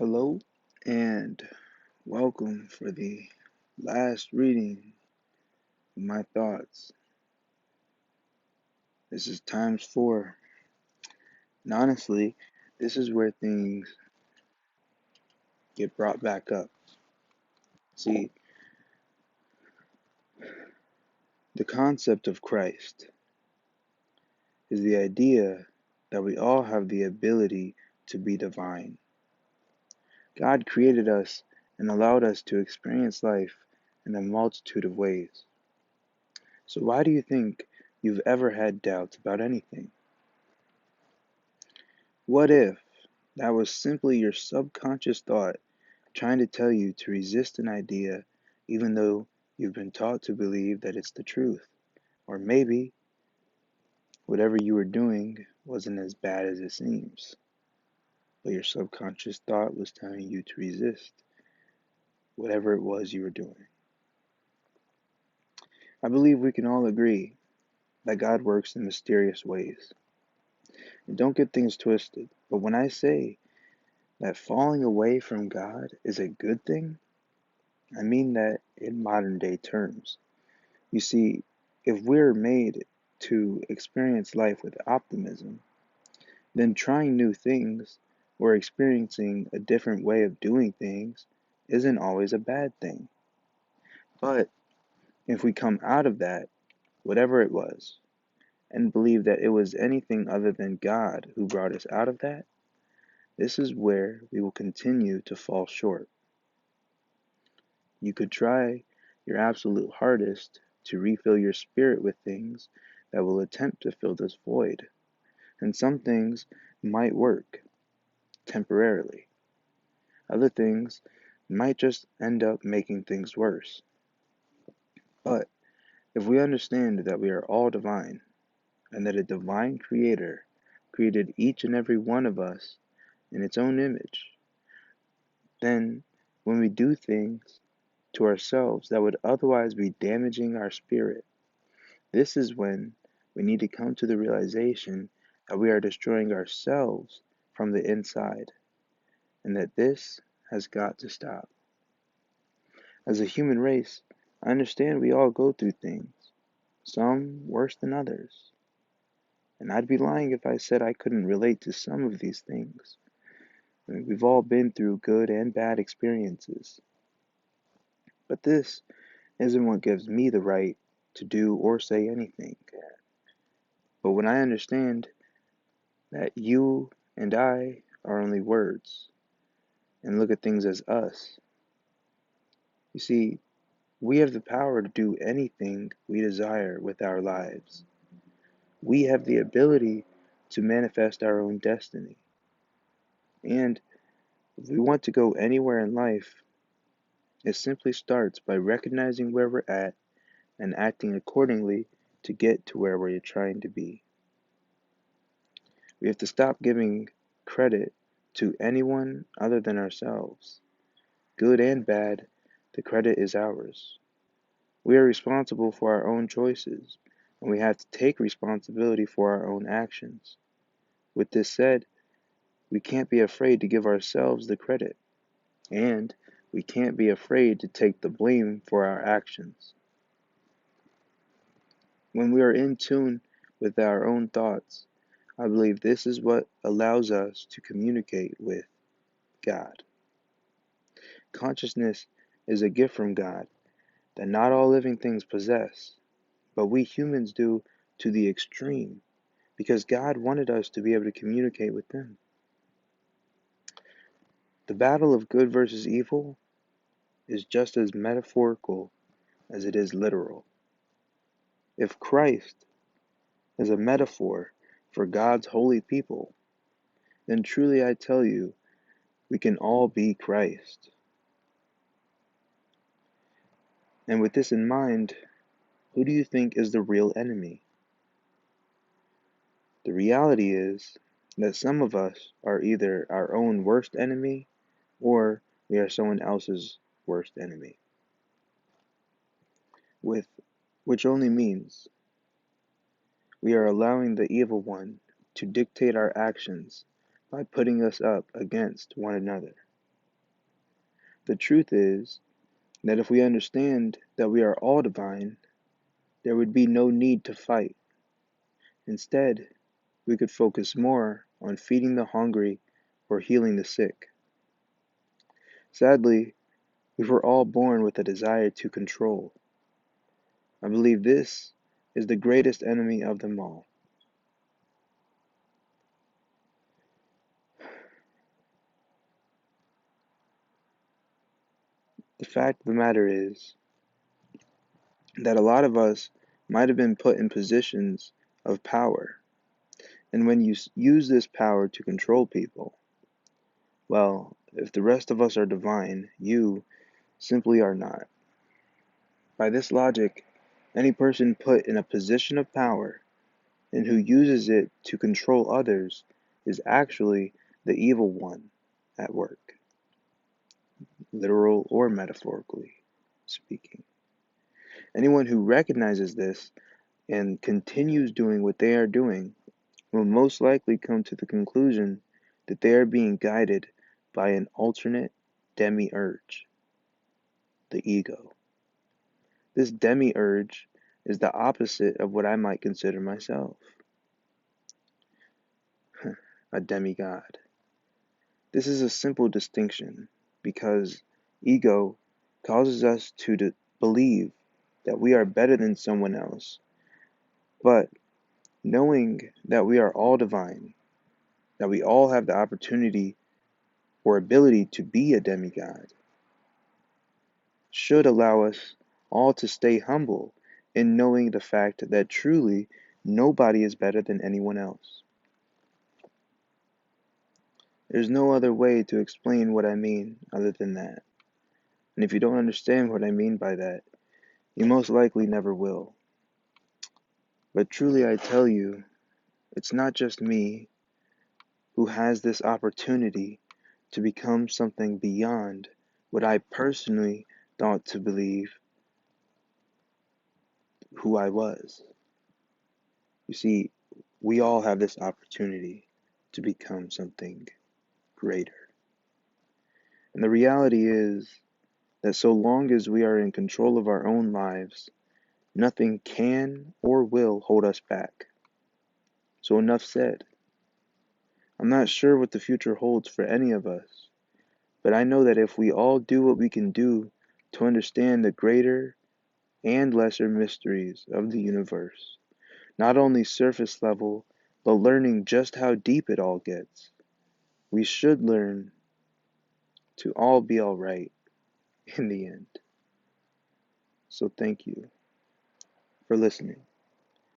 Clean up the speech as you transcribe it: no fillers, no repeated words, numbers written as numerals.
Hello and welcome for the last reading of my thoughts. This is times four. And honestly, this is where things get brought back up. See, the concept of Christ is the idea that we all have the ability to be divine. God created us and allowed us to experience life in a multitude of ways. So why do you think you've ever had doubts about anything? What if that was simply your subconscious thought trying to tell you to resist an idea even though you've been taught to believe that it's the truth? Or maybe whatever you were doing wasn't as bad as it seems, but your subconscious thought was telling you to resist whatever it was you were doing. I believe we can all agree that God works in mysterious ways. And don't get things twisted, but when I say that falling away from God is a good thing, I mean that in modern day terms. You see, if we're made to experience life with optimism, then trying new things or experiencing a different way of doing things isn't always a bad thing. But if we come out of that, whatever it was, and believe that it was anything other than God who brought us out of that, this is where we will continue to fall short. You could try your absolute hardest to refill your spirit with things that will attempt to fill this void. And some things might work temporarily. Other things might just end up making things worse. But if we understand that we are all divine and that a divine creator created each and every one of us in its own image, then when we do things to ourselves that would otherwise be damaging our spirit, this is when we need to come to the realization that we are destroying ourselves from the inside, and that this has got to stop. As a human race, I understand we all go through things, some worse than others, and I'd be lying if I said I couldn't relate to some of these things. I mean, we've all been through good and bad experiences, but this isn't what gives me the right to do or say anything. But when I understand that you and I are only words and look at things as us, you see, we have the power to do anything we desire with our lives. We have the ability to manifest our own destiny. And if we want to go anywhere in life, it simply starts by recognizing where we're at and acting accordingly to get to where we're trying to be. We have to stop giving credit to anyone other than ourselves. Good and bad, the credit is ours. We are responsible for our own choices, and we have to take responsibility for our own actions. With this said, we can't be afraid to give ourselves the credit, and we can't be afraid to take the blame for our actions. When we are in tune with our own thoughts, I believe this is what allows us to communicate with God. Consciousness is a gift from God that not all living things possess, but we humans do to the extreme because God wanted us to be able to communicate with them. The battle of good versus evil is just as metaphorical as it is literal. If Christ is a metaphor for God's holy people, then truly I tell you, we can all be Christ. And with this in mind, who do you think is the real enemy? The reality is that some of us are either our own worst enemy or we are someone else's worst enemy. Which only means we are allowing the evil one to dictate our actions by putting us up against one another. The truth is that if we understand that we are all divine, there would be no need to fight. Instead, we could focus more on feeding the hungry or healing the sick. Sadly, we were all born with a desire to control. I believe this is the greatest enemy of them all. The fact of the matter is that a lot of us might have been put in positions of power, and when you use this power to control people, well, if the rest of us are divine, you simply are not. By this logic, any person put in a position of power and who uses it to control others is actually the evil one at work, literal or metaphorically speaking. Anyone who recognizes this and continues doing what they are doing will most likely come to the conclusion that they are being guided by an alternate demiurge, the ego. This demiurge is the opposite of what I might consider myself, a demigod. This is a simple distinction because ego causes us to believe that we are better than someone else, but knowing that we are all divine, that we all have the opportunity or ability to be a demigod, should allow us all to stay humble in knowing the fact that truly nobody is better than anyone else. There's no other way to explain what I mean other than that. And if you don't understand what I mean by that, you most likely never will. But truly I tell you, it's not just me who has this opportunity to become something beyond what I personally thought to believe who I was. You see, we all have this opportunity to become something greater. And the reality is that so long as we are in control of our own lives, nothing can or will hold us back. So enough said. I'm not sure what the future holds for any of us, but I know that if we all do what we can do to understand the greater and lesser mysteries of the universe, not only surface level, but learning just how deep it all gets, we should learn to all be alright in the end. So thank you for listening.